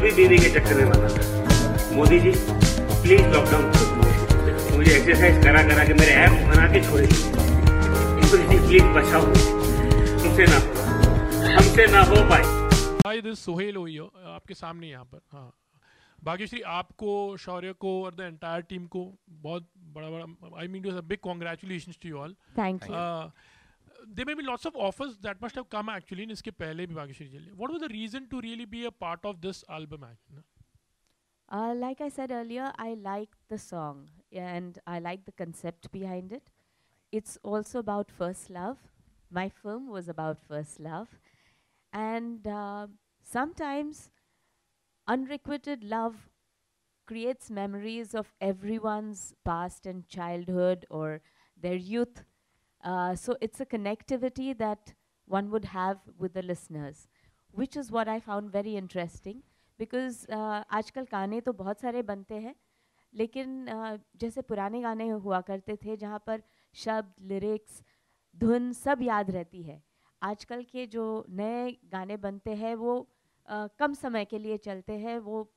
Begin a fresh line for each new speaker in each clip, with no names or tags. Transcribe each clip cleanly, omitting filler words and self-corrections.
कभी बीवी के चक्कर में बना था। मोदी जी प्लीज लॉकडाउन खोल, मुझे एक्सरसाइज करा करा के मेरे ऐप बना के छोड़िए। प्लीज बचाओ, हमसे ना हो पाए।
Hi, this is Sohail over here, आपके सामने यहाँ पर। हाँ, भाग्यश्री, आपको, शौर्य को और द एंटायर टीम को बहुत बड़ा I mean big congratulations to you all.
Thank you.
There may be lots of offers that must have come actually in इसके पहले भी भाग्यश्री जी। What was the reason to really be a part of this album actually?
Like I said earlier, I like the song and I like the concept behind it. It's also about first love. My film was about first love. And sometimes unrequited love creates memories of everyone's past and childhood or their youth. So it's a connectivity that one would have with the listeners, which is what I found very interesting. Because आजकल गाने तो बहुत सारे बनते हैं, लेकिन जैसे पुराने गाने हुआ करते थे जहाँ पर शब्द, लिरिक्स, धुन सब याद रहती है। आजकल के जो नए गाने बनते हैं वो कम समय के लिए चलते हैं, वो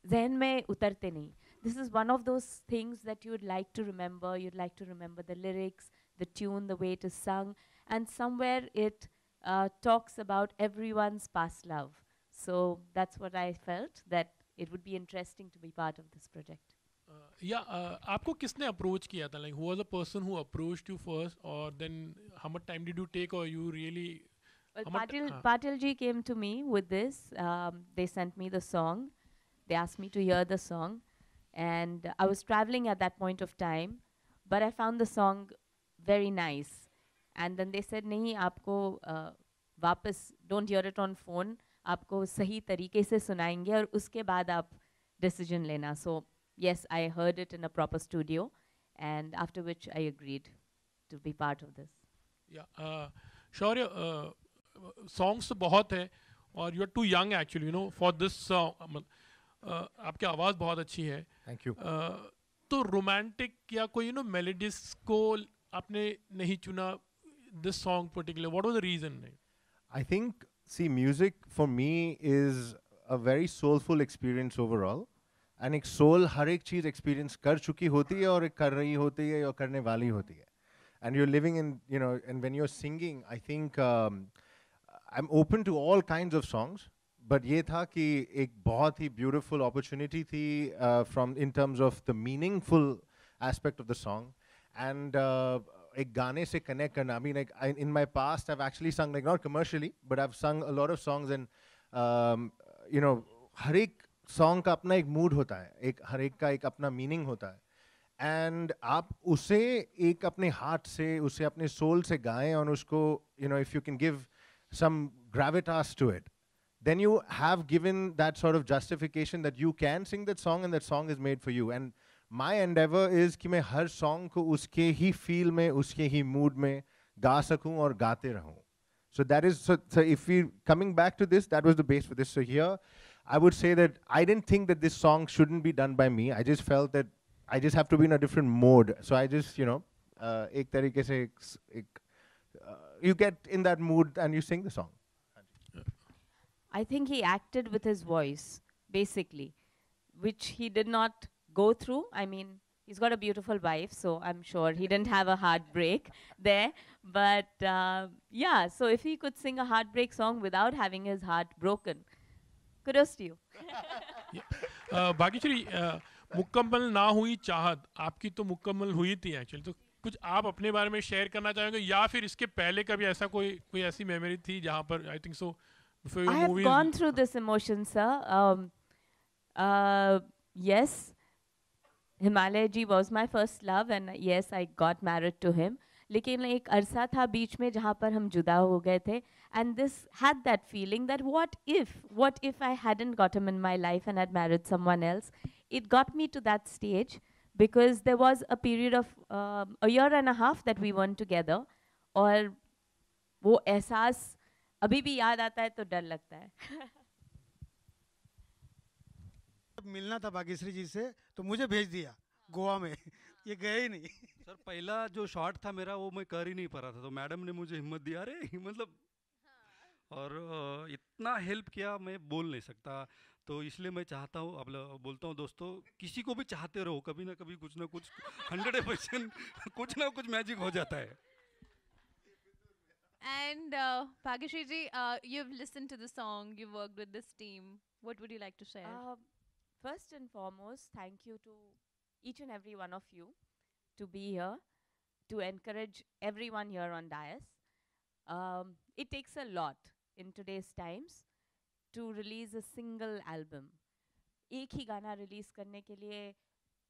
जहन में उतरते नहीं। This is one of those things that you would like to remember. You'd like to remember the lyrics, the tune, the way it is sung, and somewhere it talks about everyone's past love. So that's what I felt, that it would be interesting to be part of this project.
आपको किसने approach किया था? Like, who was the person who approached you first, or then how much time did you take, or you really?
Well, Patil ji came to me with this. They sent me the song. They asked me to hear the song, and I was traveling at that point of time, but I found the song very nice. And then they said, नहीं आपको वापस don't hear it on phone, आपको सही तरीके से सुनाएंगे और उसके बाद आप decision लेना. So yes, I heard it in a proper studio, and after which I agreed to be part of this.
Yeah, Shaurya, songs तो बहुत है और you are too young actually, you know, for this song. आपकी आवाज़ बहुत अच्छी है.
Thank you.
तो romantic या कोई you know melodies को आपने नहीं चुना, this song particular? What was the reason?
I think, see, music for me is a very soulful experience overall. And एक soul हर एक चीज़ experience कर चुकी होती है और कर रही होती है और करने वाली होती है. And you're living in, you know, and when you're singing, I think I'm open to all kinds of songs. But ये था कि एक बहुत ही beautiful opportunity थी from in terms of the meaningful aspect of the song. And एक गाने से connect करना. I mean, like in my past, I've actually sung, like not commercially, but I've sung a lot of songs, and you know, हर एक song का अपना एक mood होता है, एक हर एक का एक अपना meaning होता है, and आप उसे एक अपने heart से, उसे अपने soul से गाएं और उसको, you know, if you can give some gravitas to it, then you have given that sort of justification that you can sing that song and that song is made for you. And my endeavor is कि मैं हर song को उसके ही feel में, उसके ही mood में गा सकूं और गाते रहूं. So that is, so if we, coming back to this, that was the base for this. So here, I would say that I didn't think that this song shouldn't be done by me. I just felt that I just have to be in a different mode. So I just, you know, एक तरीके से you get in that mood and you sing the song.
I think he acted with his voice, basically, which he did not go through. I mean, he's got a beautiful wife, so I'm sure he didn't have a heartbreak there. But yeah, so if he could sing a heartbreak song without having his heart broken, kudos to you.
Bhagyashree, मुकम्मल ना हुई चाहत, आपकी तो मुकम्मल हुई थी actually. तो कुछ आप अपने बारे में शेयर करना चाहेंगे, या फिर इसके पहले कभी ऐसा कोई ऐसी मेमोरी थी जहाँ पर I think so
I have gone through this emotion, sir. Yes, Himalaya ji was my first love, and yes, I got married to him. लेकिन एक अरसा था बीच में जहाँ पर हम जुदा हो गए थे, and this had that feeling that what if I hadn't got him in my life and had married someone else. It got me to that stage because there was a period of a year and a half that we weren't together, और वो एहसास अभी भी याद आता है तो डर लगता है.
मिलना था भाग्यश्री जी से तो मुझे भेज दिया गोवा में, ये गए ही नहीं.
सर पहला जो शॉट था मेरा वो मैं कर ही नहीं पा रहा था, तो मैडम ने मुझे हिम्मत दिया, अरे मतलब, और इतना हेल्प किया मैं बोल नहीं सकता. तो इसलिए मैं चाहता हूँ, अब बोलता हूँ दोस्तों, किसी को भी चाहते रहो, कभी ना कभी कुछ ना कुछ 100% कुछ ना कुछ मैजिक हो जाता है.
And Bhagyashree ji, you've listened to the song, you've worked with this team. What would you like to share?
First and foremost, thank you to each and every one of you to be here, to encourage everyone here on Dais. It takes a lot in today's times to release a single album. एक ही गाना release करने के लिए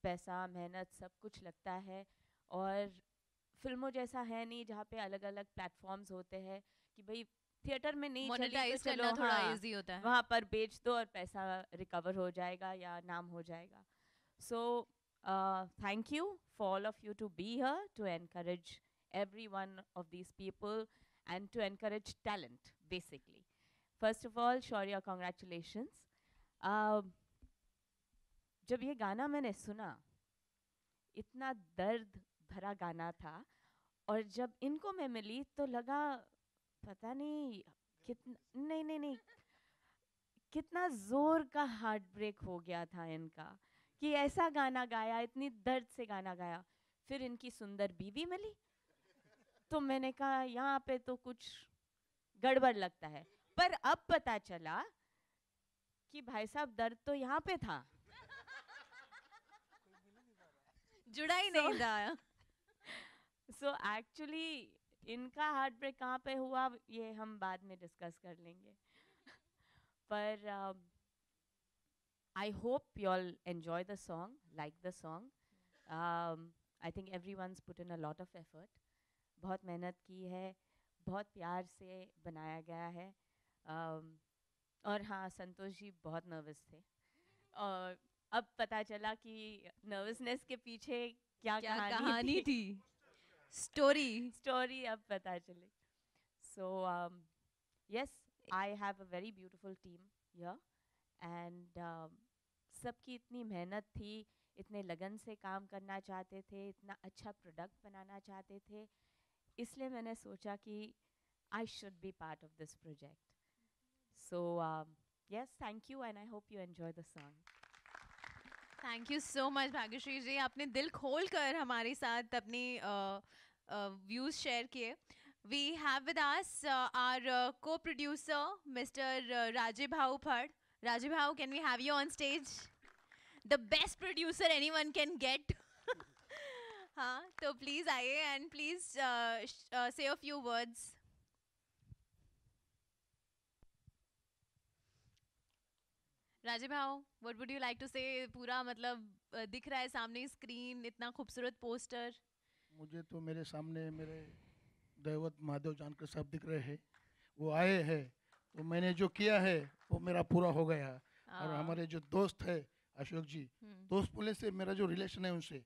पैसा, मेहनत, सब कुछ लगता है. और फिल्मों जैसा है नहीं जहाँ पे अलग अलग प्लेटफॉर्म्स होते हैं कि भाई थिएटर में नहीं चली तो
Monetize
चलो
करना थोड़ा
हाँ,
easy होता है.
वहाँ पर बेच दो और पैसा रिकवर हो जाएगा या नाम हो जाएगा. So thank you for all of you to be here to encourage every one of these people and to encourage talent basically. First of all, Shaurya, congratulations. जब ये गाना मैंने सुना, इतना दर्द भरा गाना था, और जब इनको मैं मिली तो लगा पता नहीं कितना कितना जोर का हार्ट ब्रेक हो गया था इनका कि ऐसा गाना गाया, इतनी दर्द से गाना गाया. फिर इनकी सुंदर बीवी मिली तो मैंने कहा यहाँ पे तो कुछ गड़बड़ लगता है. पर अब पता चला कि भाई साहब दर्द तो यहाँ पे था,
जुड़ा ही नहीं था.
सो एक्चुअली इनका हार्ट ब्रेक कहाँ पे हुआ ये हम बाद में डिस्कस कर लेंगे. पर आई hope you all enjoy the song, like the song. I think everyone's put in a lot of effort. बहुत मेहनत की है, बहुत प्यार से बनाया गया है. और हाँ, संतोष जी बहुत नर्वस थे और अब पता चला कि नर्वसनेस के पीछे क्या कहानी
थी. स्टोरी
अब पता चले. So yes, I have a very beautiful team here and सबकी इतनी मेहनत थी, इतने लगन से काम करना चाहते थे, इतना अच्छा प्रोडक्ट बनाना चाहते थे. इसलिए मैंने सोचा कि I should be part of this project. So yes, thank you and I hope you enjoy the song.
Thank you so much Bhagyashree ji, आपने दिल खोल कर हमारे साथ अपनी व्यूज शेयर किए. We have with us our co-producer Mr. Rajiv Bhau Phad. Rajiv Bhau, can we have you on stage? The best producer anyone can get. हाँ, तो प्लीज आइए and please say a few words. Rajiv Bhav, what would you like to say? पूरा मतलब दिख रहा है सामने screen, इतना खूबसूरत पोस्टर.
मुझे तो मेरे सामने मेरे दैवत महादेव जानकर साहब दिख रहे हैं. वो आए हैं तो मैंने जो किया है वो मेरा पूरा हो गया. और हमारे जो दोस्त है अशोक जी, दोस्त बोले से मेरा जो रिलेशन है उनसे,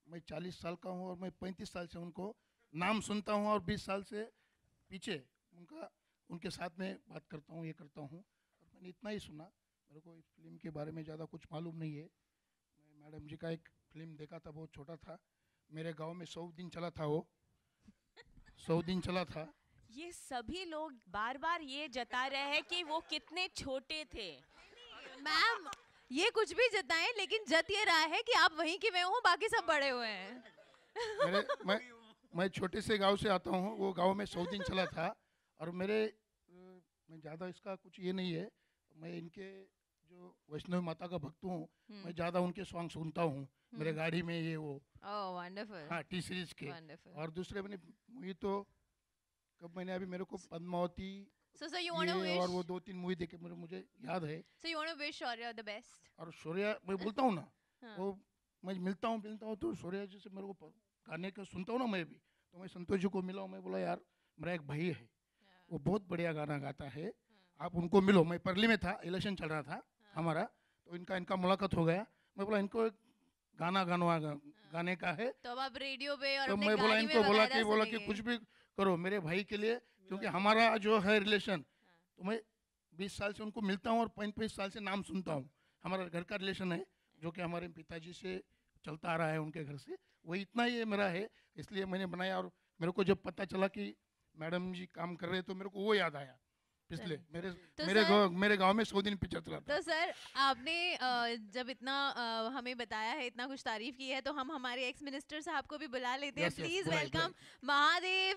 मैं 40 साल का हूँ और मैं 35 साल से उनको नाम सुनता हूँ और 20 साल से पीछे उनके साथ में बात करता हूँ, ये करता हूँ. और मैंने इतना ही सुना, मेरे को इस फिल्म के बारे में ज़्यादा कुछ मालूम नहीं है. मैं मैडम जी का एक फिल्म देखा था, बहुत छोटा था, मेरे गांव में 100 दिन चला था. वो 100 दिन चला था.
ये सभी लोग बार बार ये जता रहे हैं कि वो कितने छोटे थे.
मैम, ये कुछ भी जताएं, लेकिन जत ये रहा है कि आप वहीं के वे हो, बाकी सब बड़े हुए हैं.
मैं छोटे से गांव से आता हूँ. वो गांव में 100 दिन चला था. और मैं ज़्यादा इसका कुछ ये नहीं है, मैं इनके जो वैष्णव माता का भक्त हूँ, मैं ज़्यादा उनके सॉन्ग सुनता हूँ मेरे गाड़ी में, ये वो.
वंडरफुल.
हाँ, टी सीरीज के.
Wonderful.
और दूसरे मैंने मूवी तो कब मैंने अभी मेरे को Padmavati
So you want to wish?
और वो 2-3 मूवी देखे मुझे याद है.
So you want to wish Shaurya the best?
और शौर्या, मैं बोलता हूँ ना, वो मैं मिलता हूँ तो शौर्या जी से मेरे को गाने का सुनता हूँ ना मैं भी, तो मैं संतोष जी को मिला हूँ. मैं बोला यार मेरा एक भाई है, वो बहुत बढ़िया गाना गाता है, आप उनको मिलो. मैं परली में था, इलेक्शन चल रहा था हमारा, तो इनका मुलाकात हो गया. मैं बोला इनको एक गाना गाने का है,
तो अब आप रेडियो पे और
तो
अपने
मैं बोला
गाड़ी में
इनको बोला
वगैरह
कि
सुनेंगे.
कुछ भी करो मेरे भाई के लिए, क्योंकि हमारा जो है रिलेशन, तो मैं 20 साल से उनको मिलता हूँ और 35 साल से नाम सुनता हूँ. हमारा घर का रिलेशन है जो कि हमारे पिताजी से चलता आ रहा है, उनके घर से. वही इतना ही मेरा है, इसलिए मैंने बनाया. और मेरे को जब पता चला कि मैडम जी काम कर रहे हैं तो मेरे को वो याद आया पिछले मेरे
तो
मेरे गांव में 100 दिन पिक्चर चला था।
तो सर आपने जब इतना हमें बताया है, इतना कुछ तारीफ की है, तो हम हमारे एक्स मिनिस्टर साहब को भी बुला लेते हैं।
Yes, yes,
प्लीज
बुलाइए,
वेलकम महादेव